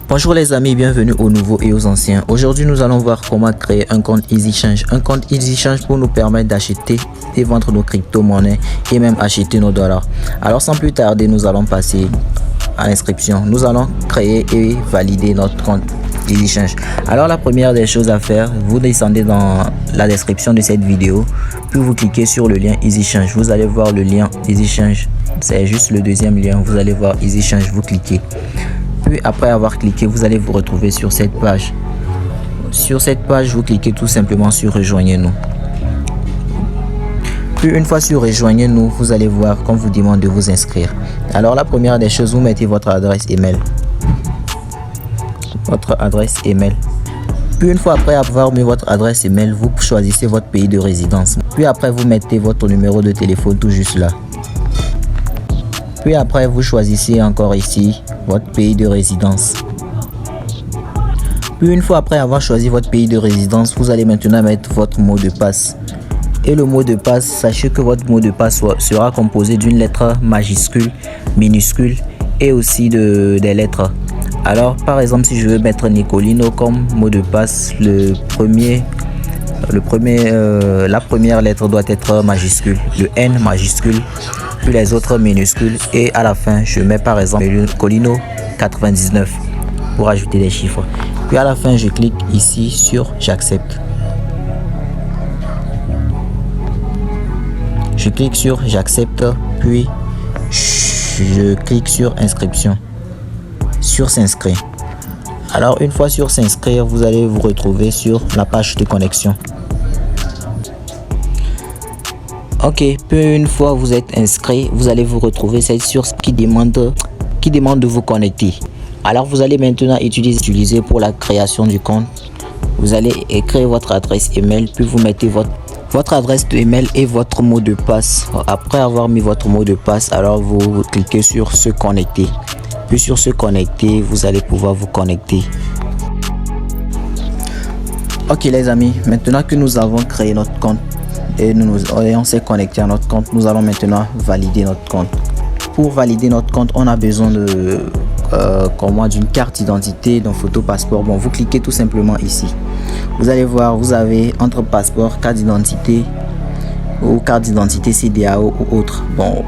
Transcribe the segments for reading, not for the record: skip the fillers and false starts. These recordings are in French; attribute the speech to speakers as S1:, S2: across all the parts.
S1: Bonjour les amis, bienvenue aux nouveaux et aux anciens. Aujourd'hui nous allons voir comment créer un compte EasyChange. Un compte EasyChange pour nous permettre d'acheter et vendre nos crypto-monnaies et même acheter nos dollars. Alors sans plus tarder, nous allons passer à l'inscription. Nous allons créer et valider notre compte EasyChange. Alors la première des choses à faire, vous descendez dans la description de cette vidéo, puis vous cliquez sur le lien EasyChange. Vous allez voir le lien EasyChange, c'est juste le deuxième lien. Vous allez voir EasyChange, vous cliquez. Puis après avoir cliqué, vous allez vous retrouver sur cette page. Sur cette page, vous cliquez tout simplement sur Rejoignez-nous. Puis une fois sur Rejoignez-nous, vous allez voir qu'on vous demande de vous inscrire. Alors la première des choses, vous mettez votre adresse email. Votre adresse email. Puis une fois après avoir mis votre adresse email, vous choisissez votre pays de résidence. Puis après, vous mettez votre numéro de téléphone tout juste là. Puis après, vous choisissez encore ici votre pays de résidence. Puis une fois après avoir choisi votre pays de résidence, vous allez maintenant mettre votre mot de passe. Et le mot de passe, sachez que votre mot de passe sera composé d'une lettre majuscule, minuscule et aussi des lettres. Alors par exemple, si je veux mettre Nicolino comme mot de passe, la première lettre doit être majuscule, le N majuscule, puis les autres minuscules, et à la fin je mets par exemple Nicolino 99 pour ajouter des chiffres. Puis à la fin je clique ici sur j'accepte. Je clique sur j'accepte, puis je clique sur inscription, sur s'inscrire. Alors une fois sur s'inscrire, vous allez vous retrouver sur la page de connexion. Ok, puis une fois vous êtes inscrit, vous allez vous retrouver cette source qui demande de vous connecter. Alors vous allez maintenant utiliser pour la création du compte. Vous allez écrire votre adresse email, puis vous mettez votre adresse de email et votre mot de passe. Après avoir mis votre mot de passe, alors vous cliquez sur se connecter. Puis sur se connecter, vous allez pouvoir vous connecter. Ok les amis, maintenant que nous avons créé notre compte et on s'est connecté à notre compte, nous allons maintenant valider notre compte. Pour valider notre compte, on a besoin d'une carte d'identité, d'un photo passeport. Bon, vous cliquez tout simplement ici. Vous allez voir, vous avez entre passeport, carte d'identité ou carte d'identité CDAO ou autre. Bon,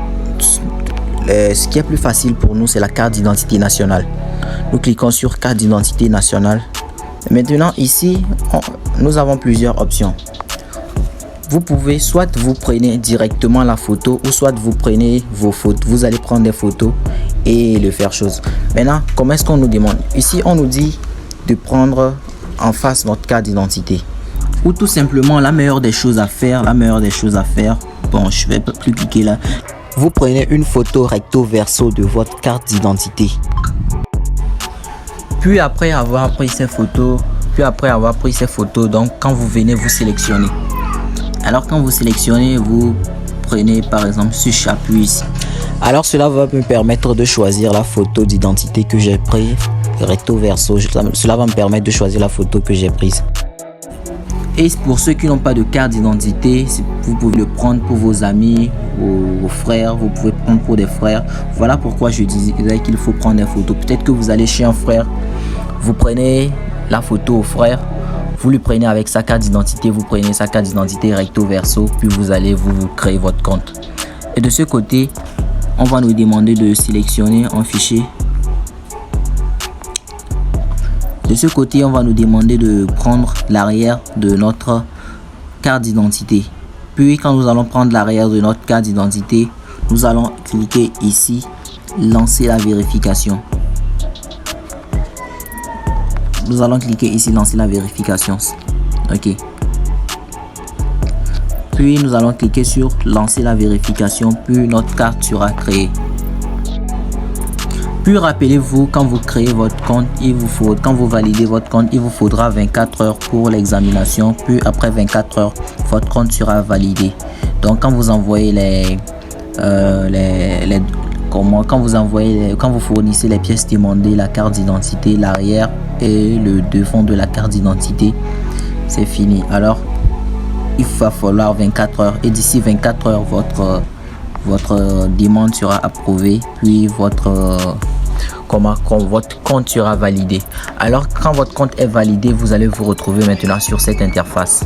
S1: ce qui est plus facile pour nous, c'est la carte d'identité nationale. Nous cliquons sur carte d'identité nationale. Maintenant ici, nous avons plusieurs options. Vous pouvez soit vous prenez directement la photo ou soit vous prenez vos photos. Vous allez prendre des photos et le faire chose. Maintenant, comment est-ce qu'on nous demande? Ici, on nous dit de prendre en face notre carte d'identité. Ou tout simplement, la meilleure des choses à faire, bon, je vais plus cliquer là. Vous prenez une photo recto verso de votre carte d'identité. Puis après avoir pris ces photos, donc quand vous venez, vous sélectionnez. Alors quand vous sélectionnez, vous prenez par exemple ce chapeau ici. Alors cela va me permettre de choisir la photo d'identité que j'ai prise recto verso. Cela va me permettre de choisir la photo que j'ai prise. Et pour ceux qui n'ont pas de carte d'identité, vous pouvez le prendre pour vos amis, vos frères, vous pouvez prendre pour des frères. Voilà pourquoi je disais qu'il faut prendre des photos. Peut-être que vous allez chez un frère, vous prenez la photo au frère, vous lui prenez avec sa carte d'identité, vous prenez sa carte d'identité recto verso, puis vous allez vous créer votre compte. Et de ce côté, on va nous demander de sélectionner un fichier. De ce côté, on va nous demander de prendre l'arrière de notre carte d'identité. Puis quand nous allons prendre l'arrière de notre carte d'identité, nous allons cliquer ici, lancer la vérification. Nous allons cliquer ici, lancer la vérification. Ok. Puis nous allons cliquer sur lancer la vérification, puis notre carte sera créée. Puis rappelez-vous, quand vous créez votre compte, quand vous validez votre compte, il vous faudra 24 heures pour l'examination. Puis après 24 heures, votre compte sera validé. Donc quand vous envoyez quand vous fournissez les pièces demandées, la carte d'identité, l'arrière et le devant de la carte d'identité, c'est fini. Alors il va falloir 24 heures et d'ici 24 heures votre demande sera approuvée, puis votre comment votre compte sera validé. Alors quand votre compte est validé, vous allez vous retrouver maintenant sur cette interface.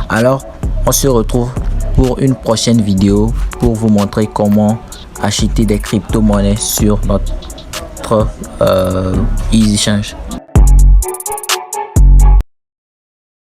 S1: Alors on se retrouve pour une prochaine vidéo pour vous montrer comment acheter des crypto-monnaies sur notre EasyChange.